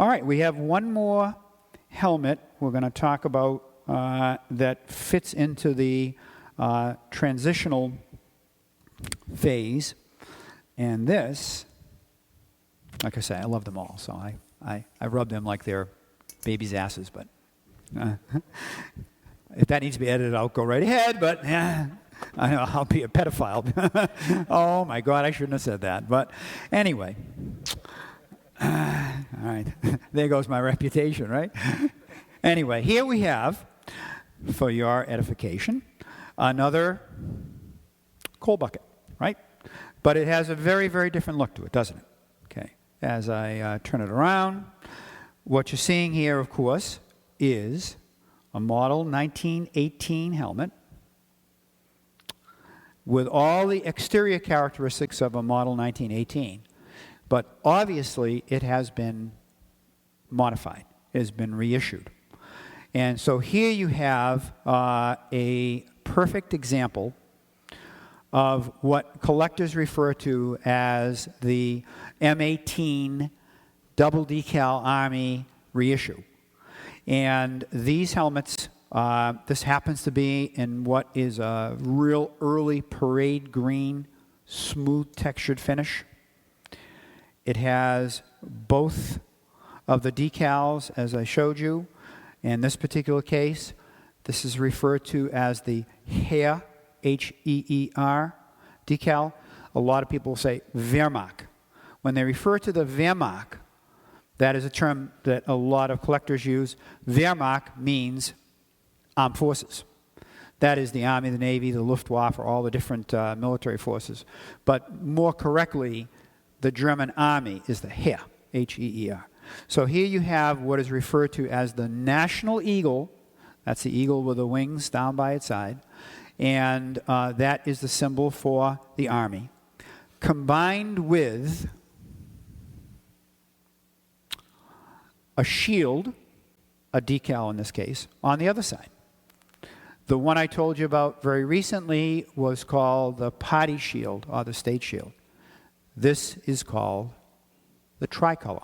All right, we have one more helmet we're going to talk about that fits into the transitional phase. And this, like I say, I love them all, so I rub them like they're babies' asses, but if that needs to be edited out, go right ahead, but I know I'll be a pedophile. Oh my God, I shouldn't have said that. But anyway, all right, there goes my reputation, right? Anyway, here we have, for your edification, another coal bucket, right? But it has a very, very different look to it, doesn't it? Okay, as I turn it around, what you're seeing here, of course, is a model 1918 helmet with all the exterior characteristics of a model 1918. But obviously, it has been modified. It has been reissued. And so here you have a perfect example of what collectors refer to as the M18 Double Decal Army reissue. And these helmets, this happens to be in what is a real early parade green, smooth textured finish. It has both of the decals, as I showed you. In this particular case, this is referred to as the Heer, H-E-E-R, decal. A lot of people say Wehrmacht. When they refer to the Wehrmacht, that is a term that a lot of collectors use. Wehrmacht means armed forces. That is the Army, the Navy, the Luftwaffe, all the different military forces. But more correctly, the German Army is the Heer, H-E-E-R. So here you have what is referred to as the National Eagle. That's the eagle with the wings down by its side. And that is the symbol for the Army, combined with a shield, a decal in this case, on the other side. The one I told you about very recently was called the party shield or the state shield. This is called the Tricolour.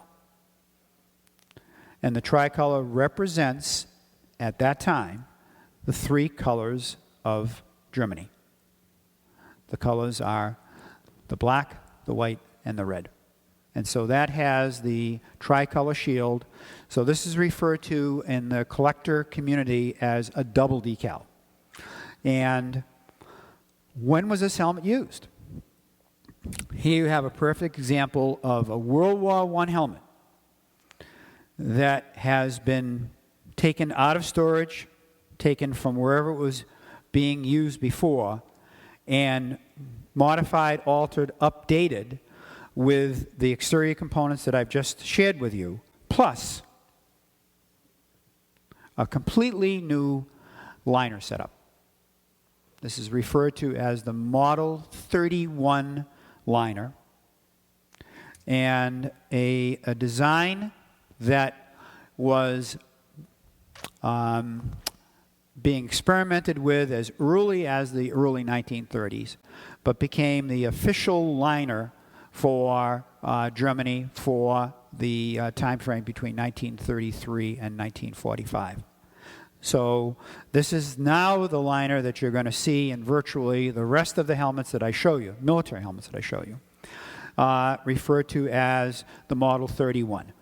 And the Tricolour represents, at that time, the three colors of Germany. The colors are the black, the white, and the red. And so that has the Tricolour shield. So this is referred to in the collector community as a double decal. And when was this helmet used? Here you have a perfect example of a World War I helmet that has been taken out of storage, taken from wherever it was being used before, and modified, altered, updated with the exterior components that I've just shared with you, plus a completely new liner setup. This is referred to as the Model 31 liner, and a design that was being experimented with as early as the early 1930s, but became the official liner for Germany for the time frame between 1933 and 1945. So this is now the liner that you're going to see in virtually the rest of the helmets that I show you, military helmets that I show you, referred to as the Model 31.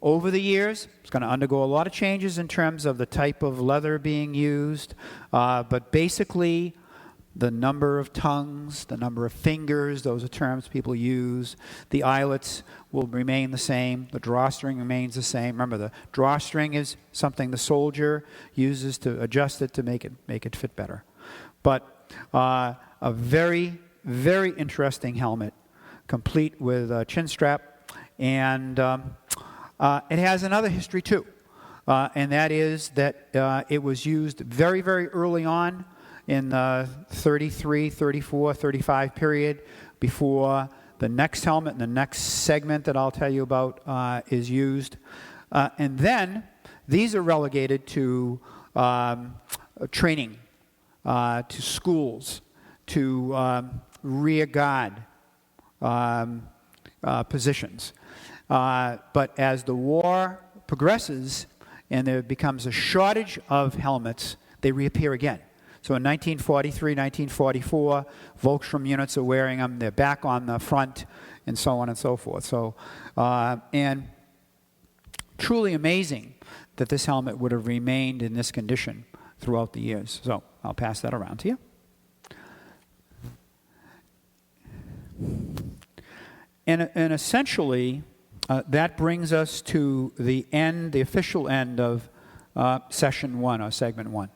Over the years, it's going to undergo a lot of changes in terms of the type of leather being used, but basically the number of tongues, the number of fingers, those are terms people use. The eyelets will remain the same. The drawstring remains the same. Remember, the drawstring is something the soldier uses to adjust it to make it fit better. But a very, very interesting helmet, complete with a chin strap, and it has another history too, and that is that it was used very, very early on in the 33, 34, 35 period before the next helmet and the next segment that I'll tell you about is used. And then these are relegated to training, to schools, to rear guard positions. But as the war progresses and there becomes a shortage of helmets, they reappear again. So in 1943, 1944, Volkstrom units are wearing them. They're back on the front, and so on and so forth. So, and truly amazing that this helmet would have remained in this condition throughout the years. So I'll pass that around to you. And essentially, that brings us to the end, the official end of session 1 or segment 1.